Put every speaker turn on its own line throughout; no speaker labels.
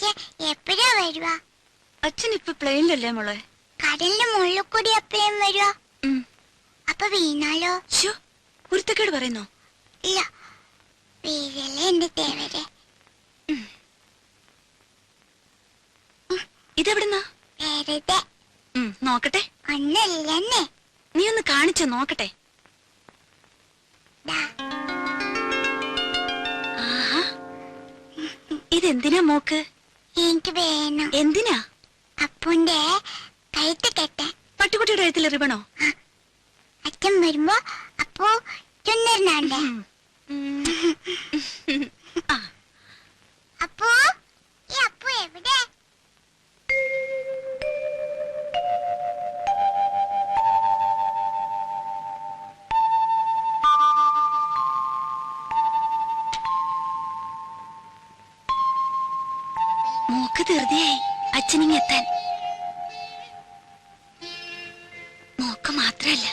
അച്ഛൻ എപ്പോഴാ വരുക?
അച്ഛൻ ഇപ്പൊ പ്ലെയിനിലല്ലേ മോളെ?
കടലിന്റെ മുകളിൽ കൂടി എപ്പോഴും വരുക? അപ്പൊ വീണാലോ?
കുരുത്തക്കേട് പറയുന്നോ?
ഇല്ല, വീഴല്ലേ എന്റെ തേവരെ.
ഇതെവിടുന്നാ?
വെറുതെ
നോക്കട്ടെ.
ഒന്നല്ലേ,
നീ ഒന്ന് കാണിച്ചു നോക്കട്ടെ. ഇതെന്തിനാ മോക്ക്?
എനിക്ക് വേണം.
എന്തിനാ?
അപ്പുന്റെ കഴുത്ത് കെട്ടാൻ.
പട്ടുകുട്ടിയുടെ കഴുത്തിൽ റിബണോ?
അച്ഛൻ വരുമ്പോ അപ്പു ചുന്നരിനാണ്ടേ. അപ്പു, ഈ അപ്പു എവിടെ?
മോക്ക് ധൃതിയായി അച്ഛനിങ്ങെത്താൻ. മോക്ക് മാത്രല്ല,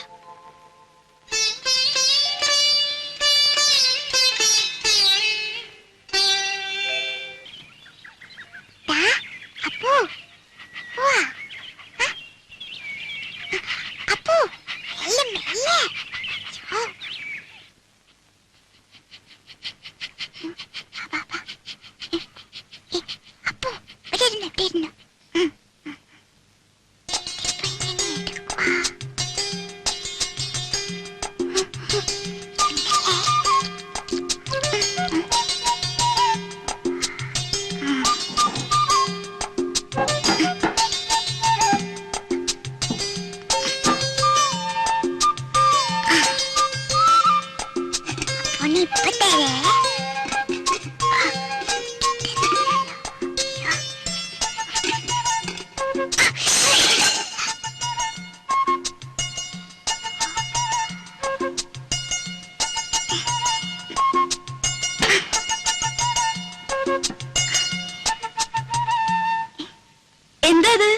എന്തത്?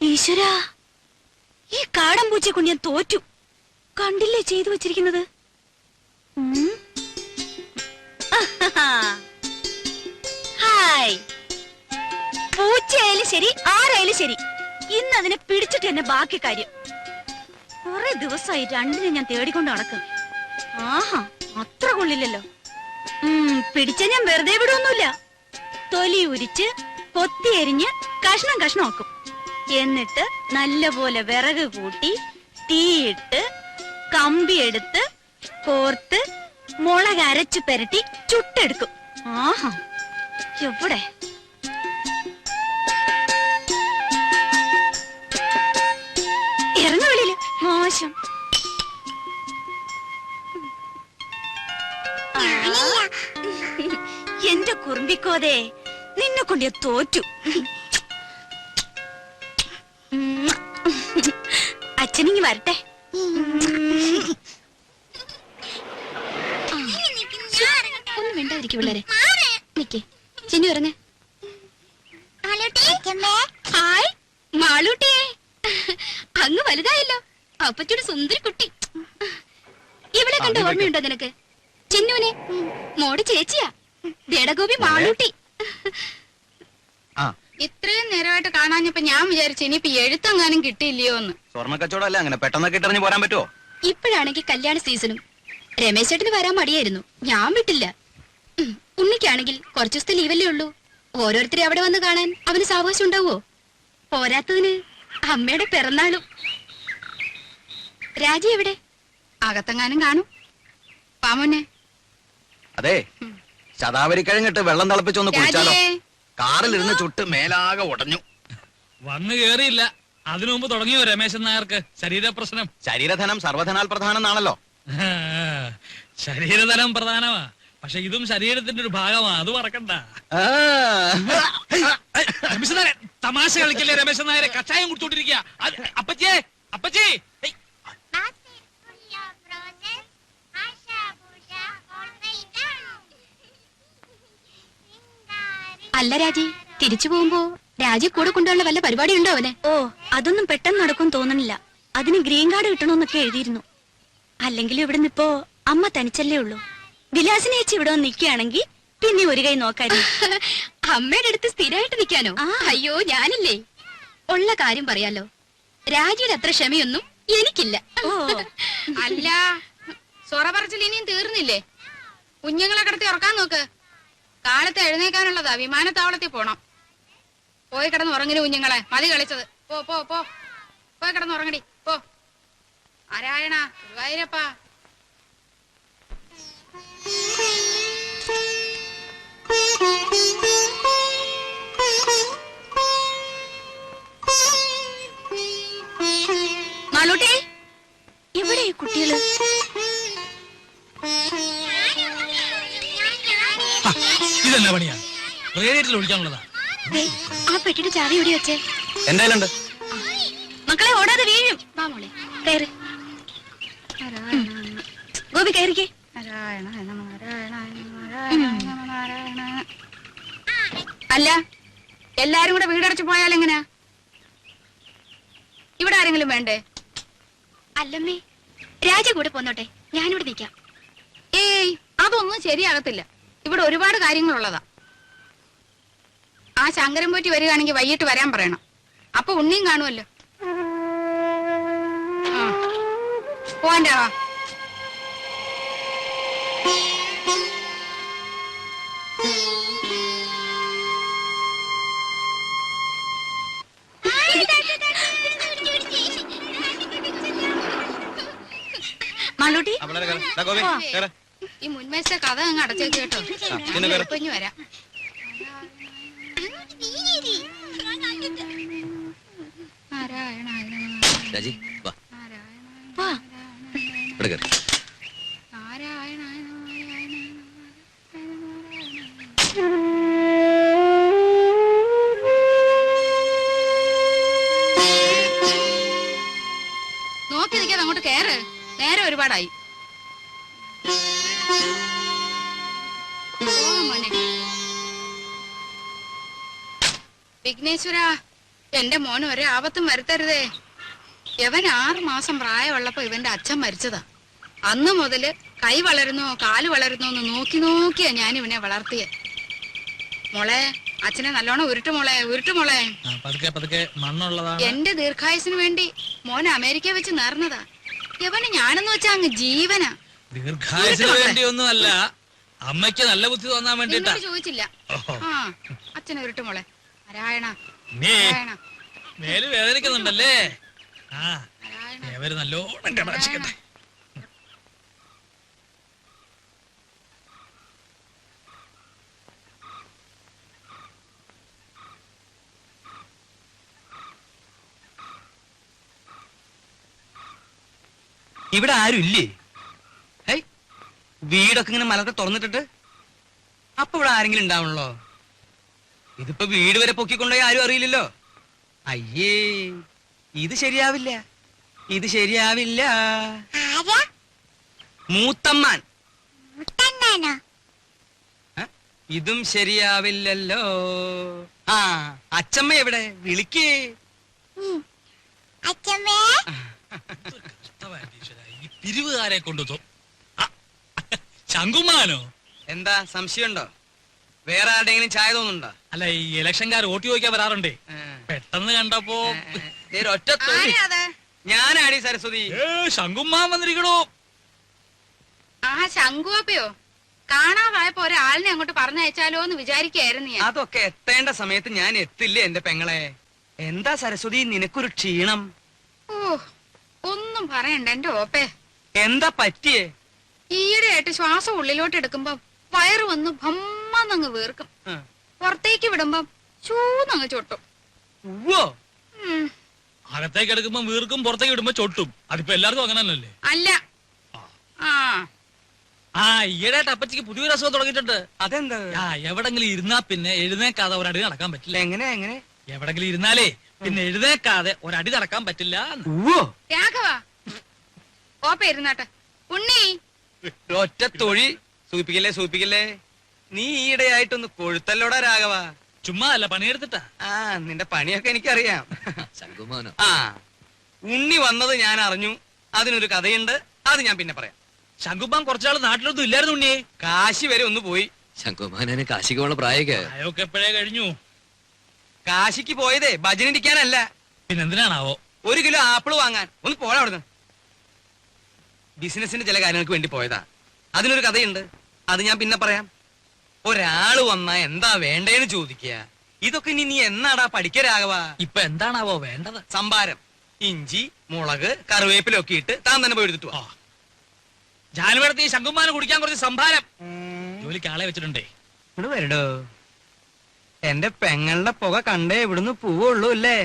ഈശ്വരാ, ഈ കാടൻ പൂച്ചയെ കൊണ്ട് ഞാൻ തോറ്റു. കണ്ടില്ലേ ചെയ്തു വെച്ചിരിക്കുന്നത്? ഹായ്, പൂച്ചയായാലും ശരി ആരായാലും ശരി, ഇന്ന് അതിനെ പിടിച്ചിട്ട് തന്നെ ബാക്കി കാര്യം. കുറെ ദിവസമായി രണ്ടിനെ ഞാൻ തേടിക്കൊണ്ട് നടക്കും. ആഹാ, അത്ര കൊള്ളില്ലല്ലോ. പിടിച്ച ഞാൻ വെറുതെ വിടുവൊന്നുമില്ല. തൊലി ഉരിച്ച് കൊത്തി എരിഞ്ഞ് കഷ്ണം കഷ്ണമാക്കും. എന്നിട്ട് നല്ലപോലെ വിറക് കൂട്ടി തീയിട്ട് കമ്പിയെടുത്ത് കോർത്ത് മുളക് അരച്ചു പെരട്ടി ചുട്ടെടുക്കും. ആഹാ, എവിടെ ഇറങ്ങ വെളിയില്, മോശം. എന്റെ കുറുമ്പിക്കോതേ, നിന്നെ കൊണ്ട് ഞാൻ തോറ്റു. അച്ഛനിങ്ങി വരട്ടെ. ഒന്നും വേണ്ടായിരിക്കും പിള്ളേരെ. നിക്കേ ചിന്നു ഇറങ്ങ. ഹായ് മാളൂട്ടിയെ, അങ്ങ് വലുതായല്ലോ. അപ്പച്ചയുടെ സുന്ദരി കുട്ടി. ഇവിടെ കണ്ട ഓർമ്മയുണ്ടോ നിനക്ക്? ചിന്നുവിനെ മോടെ ചേച്ചിയാ, ദേടഗോപി മാളൂട്ടി.
ഇത്രയും നേരമായിട്ട് കാണാഞ്ഞപ്പോ ഞാൻ വിചാരിച്ചു ഇനിയിപ്പോ എഴുത്തെങ്ങാനും കിട്ടിയില്ലയോ എന്ന്.
സ്വർണ്ണ കച്ചവടം അങ്ങനെ പെട്ടെന്നൊക്കെ ഇട്ടറിഞ്ഞ് പോരാൻ പറ്റുമോ?
ഇപ്പോഴാണെങ്കിൽ കല്യാണ സീസണും. രമേശ് ചേട്ടന് വരാൻ മടിയായിരുന്നു, ഞാൻ വിട്ടില്ല. ഉണ്ണിക്കാണെങ്കിൽ കുറച്ചു ദിവസത്തെ ലീവല്ലേ ഉള്ളൂ. ഓരോരുത്തരെ അവിടെ വന്ന് കാണാൻ അവന് സാവകാശം ഉണ്ടാവോ? പോരാത്തതിന് അമ്മയുടെ പിറന്നാളും. രാജി എവിടെ?
അകത്തെങ്ങാനും കാണും. പാമോനെ,
അതെ, ശതാവരി കഴിഞ്ഞിട്ട് വെള്ളം തിളപ്പിച്ചൊന്ന് കുടിച്ചാലോ? കാറിലിരുന്ന് ചുട്ട് മേലാകെ ഉടഞ്ഞു.
വന്നു കേറിയില്ല, അതിനു മുമ്പ് തുടങ്ങിയോ രമേശൻ നായർക്ക് ശരീരപ്രശ്നം?
ശരീരധനം സർവധനാൽ പ്രധാനം എന്നാണല്ലോ.
ശരീരധനം പ്രധാനമാ, പക്ഷെ ഇതും ശരീരത്തിന്റെ ഒരു ഭാഗമാ, അത് മറക്കണ്ട. രമേശൻ നായരെ തമാശ കളിക്കല്ലേ? രമേശൻ നായരെ കഷായം കുടിച്ചോണ്ടിരിക്കുക. അപ്പച്ചേ, അപ്പച്ചേ.
അല്ല രാജി, തിരിച്ചു പോകുമ്പോ രാജി കൂടെ കൊണ്ടുള്ള വല്ല പരിപാടി ഉണ്ടോ അവന്? ഓ, അതൊന്നും പെട്ടെന്ന് നടക്കും തോന്നണില്ല. അതിന് ഗ്രീൻ കാർഡ് കിട്ടണമെന്നൊക്കെ എഴുതിയിരുന്നു. അല്ലെങ്കിൽ ഇവിടുന്ന് ഇപ്പോ അമ്മ തനിച്ചല്ലേ ഉള്ളൂ. വിലാസിനെ ചേച്ചി ഇവിടെ വന്ന് നിൽക്കുകയാണെങ്കിൽ പിന്നെ ഒരു കൈ നോക്കായിരുന്നു.
അമ്മയുടെ അടുത്ത് സ്ഥിരമായിട്ട് നിൽക്കാനോ?
ആ.
അയ്യോ ഞാനില്ലേ, ഉള്ള കാര്യം പറയാലോ, രാജിയുടെ അത്ര ക്ഷമയൊന്നും എനിക്കില്ല.
ഓ
അല്ല, സൊറ പറച്ചിൽ ഇനിയും തീർന്നില്ലേ? കുഞ്ഞുങ്ങളെ കിടത്തി ഉറക്കാൻ നോക്ക്. കാലത്ത് എഴുന്നേക്കാനുള്ളതാ, വിമാനത്താവളത്തിൽ പോണം. പോയി കിടന്ന് ഉറങ്ങിന് കുഞ്ഞുങ്ങളെ, മതി കളിച്ചത്. പോ പോ പോ പോയി കിടന്ന് ഉറങ്ങടി, പോ. നാരായണ ഗുരുവായൂരപ്പ.
മാളൂട്ടി, എവിടെ ഈ കുട്ടികള്?
ഇതെന്നാ പണിയാ? റേഡിയേറ്ററിൽ ഒഴിക്കാനുള്ളതാ.
ദേ, ആ പെട്ടിയുടെ ചാവി എവിടെ വെച്ചേ?
എന്റെ കയ്യിലുണ്ട്.
മക്കളെ ഓടാതെ വീഴും.
വാ മോളെ.
കയറ്. ഗോപി കയറിക്കേ.
നാരായണ നാരായണ നാരായണ നാരായണ. അല്ല, എല്ലാരും കൂടെ വീടടച്ചു പോയാൽ എങ്ങനെയാ? ഇവിടെ ആരെങ്കിലും വേണ്ടേ?
അല്ലമ്മേ, രാജ കൂടെ പോന്നോട്ടെ, ഞാനിവിടെ നിൽക്കാം.
ഏയ്, അതൊന്നും ശരിയാകത്തില്ല. ഇവിടെ ഒരുപാട് കാര്യങ്ങളുള്ളതാ. ആ ശങ്കരൻ പോറ്റി വരികയാണെങ്കിൽ വൈകിട്ട് വരാൻ പറയണം. അപ്പൊ ഉണ്ണിയും കാണുമല്ലോ. പോവാൻ്റെ വാ.
മാളൂട്ടി,
ഈ മുൻവശത്തെ കഥ അങ്ങ് അടച്ചേക്ക് കേട്ടോ. ഇനി വരാം. നാരായണ
രാജി വാ,
വാ.
ഇവിടെ കയറി.
നാരായണ നാരായണ. നോക്കി നിൽക്കാതെ അങ്ങോട്ട് കേറ്. നേരെ ഒരുപാടായി. മോനെ വിഘ്നേശ്വര, എന്റെ മോന് ഒരേ ആപത്തും വരുത്തരുതേ. ഇവൻ 6 മാസം പ്രായമുള്ളപ്പോ ഇവന്റെ അച്ഛൻ മരിച്ചതാ. അന്ന് മുതല് കൈ വളരുന്നോ കാല് വളരുന്നോ എന്ന് നോക്കി നോക്കിയാ ഞാൻ ഇവനെ വളർത്തിയെ. മോളെ, അച്ഛനെ നല്ലോണം ഉരുട്ടുമോളെ, ഉരുട്ടുമോളെ.
മണ്ണുള്ളതാണ്.
എന്റെ ദീർഘായുസിന് വേണ്ടി മോൻ അമേരിക്ക വെച്ച് നേർന്നതാ. ഇവന് ഞാനെന്ന് വെച്ചാ അങ്ങ് ജീവനാ.
ദീർഘായുസിന് വേണ്ടിയൊന്നും അല്ല, അമ്മയ്ക്ക് നല്ല ബുദ്ധി തോന്നാൻ വേണ്ടിട്ടാ.
എന്നോട് ചോദിച്ചില്ല. ആ, അച്ഛനെ ഉരുട്ടുമോളെ. നാരായണ
നീ
നാരായണ
മേല് വേദനിക്കുന്നുണ്ടല്ലേ? ആ,
നാരായണ.
ഇവര് നല്ലോണം കടാക്ഷിക്കട്ടെ.
ഇവിടെ ആരും ഇല്ലേ? ഹേയ്, വീടൊക്കെ ഇങ്ങനെ മലത്തെ തുറന്നിട്ടിട്ട് അപ്പൊ ഇവിടെ ആരെങ്കിലും ഉണ്ടാവണല്ലോ. ഇതിപ്പോ വീട് വരെ പൊക്കിക്കൊണ്ടുപോയി ആരും അറിയില്ലല്ലോ. അയ്യേ, ഇത് ശരിയാവില്ല, ഇത് ശരിയാവില്ല.
ആരാ?
മൂത്തമ്മാൻ.
മുത്തണ്ണാനോ?
ഇതും ശരിയാവില്ലല്ലോ. ആ, അച്ചമ്മ എവിടെ? വിളിക്കേ.
അച്ഛമ്മേ.
ഈ പിരിവുകാരെ കൊണ്ടു ശങ്കുമാനോ?
എന്താ സംശയമുണ്ടോ? വേറെ ആരുടെങ്കിലും ചായ തോന്നുന്നുണ്ടോ?
അല്ല, ഈ ഇലക്ഷൻകാർ വോട്ട് ചോദിക്കാൻ വരാറുണ്ടേ. പെട്ടെന്ന് കണ്ടപ്പോ
ഒറ്റ
ആരെയാ അത്?
ഞാനാടി സരസ്വതി.
ശങ്കുമാൻ വന്നിരിക്കണോ?
ആ, ശങ്കുവപ്പയോ? കാണാതായപ്പോ ഒരാളിനെ അങ്ങോട്ട് പറഞ്ഞയച്ചാലോ എന്ന് വിചാരിക്കായിരുന്നു ഞാൻ.
അതൊക്കെ എത്തേണ്ട സമയത്ത് ഞാൻ എത്തില്ലേ എന്റെ പെങ്ങളെ. എന്താ സരസ്വതി നിനക്കൊരു ക്ഷീണം?
ഓ, ഒന്നും പറയണ്ട എന്റെ ഓപ്പേ.
എന്താ പറ്റിയേ?
ഈയിടെയായിട്ട് ശ്വാസം ഉള്ളിലോട്ട് എടുക്കുമ്പോ വയറ് വന്ന് ഭമ്മന്നങ്ങ് വീർക്കും. പുറത്തേക്ക് വിടുമ്പം ചൂന്നങ്ങ് ചൊട്ടും.
ഉവ്വോ.
അകത്തേക്ക് എടുക്കുമ്പോ വീർക്കും, പുറത്തേക്ക് വിടുമ്പോ ചൊട്ടും. അതിപ്പോ എല്ലാവർക്കും അങ്ങനെ തന്നെയല്ലേ?
അല്ല.
ആ, ഈയിടെയായിട്ട് അപ്പച്ചിക്ക് പുതിയൊരു അസുഖം തുടങ്ങിയിട്ടുണ്ട്.
അതെന്താ?
ആ, എവിടെങ്കിലും ഇരുന്നാ പിന്നെ എഴുന്നേക്കാതെ ഒരടി നടക്കാൻ പറ്റില്ല.
എങ്ങനെ എങ്ങനെ?
എവിടെങ്കിലും ഇരുന്നാലേ പിന്നെ എഴുന്നേക്കാതെ ഒരടി നടക്കാൻ പറ്റില്ല.
ഉവ്വോ.
രാഘവ, ഓപ്പ ഇരുന്നാട്ടെ. ഉണ്ണി,
ഒറ്റ തൊഴി. സൂപ്പിക്കല്ലേ സൂപ്പിക്കല്ലേ. നീ ഈയിടെയായിട്ടൊന്ന് കൊഴുത്തല്ലോടാ രാഘവ.
ചുമ്മാ അല്ല, പണിയെടുത്തിട്ടാ.
ആ, നിന്റെ പണിയൊക്കെ എനിക്കറിയാം. ആ, ഉണ്ണി വന്നത് ഞാൻ അറിഞ്ഞു. അതിനൊരു കഥയുണ്ട്, അത് ഞാൻ പിന്നെ പറയാം.
ശങ്കുമാൻ കുറച്ചാള് നാട്ടിലൊന്നും ഇല്ലായിരുന്നു ഉണ്ണിയെ.
കാശി വരെ ഒന്ന് പോയി.
ശങ്കുമാനെ കാശിക്ക് പോണ പ്രായൊക്കെ
പ്രായമൊക്കെ എപ്പോഴേ കഴിഞ്ഞു.
കാശിക്ക് പോയതേ ഭജനിരിക്കാനല്ല,
പിന്നെന്തിനാണാവോ?
1 കിലോ ആപ്പിള് വാങ്ങാൻ. ഒന്ന് പോടാ അവിടുന്ന്. ബിസിനസിന്റെ ചില കാര്യങ്ങൾക്ക് വേണ്ടി പോയതാ. അതിനൊരു കഥയുണ്ട്, അത് ഞാൻ പിന്നെ പറയാം. ഒരാള് വന്നാ എന്താ വേണ്ടേന്ന് ചോദിക്കുക. ഇതൊക്കെ ഇനി നീ എന്നാടാ പഠിക്കരാകവാ?
ഇപ്പൊ എന്താണാവോ വേണ്ടത്?
സംഭാരം, ഇഞ്ചി, മുളക്, കറിവേപ്പിലൊക്കെ ഇട്ട് താൻ തന്നെ പോയി എടുത്തിട്ട് വാ.
ജാനുവരത്തി ശങ്കുമാന് കുടിക്കാൻ കുറച്ച് സംഭാരം. ജോലിക്ക് ആളെ വെച്ചിട്ടുണ്ടേ.
ഇവിടെ വരടോ. എന്റെ പെങ്ങളുടെ പുക കണ്ടേ ഇവിടുന്ന് പോവുള്ളൂ അല്ലേ?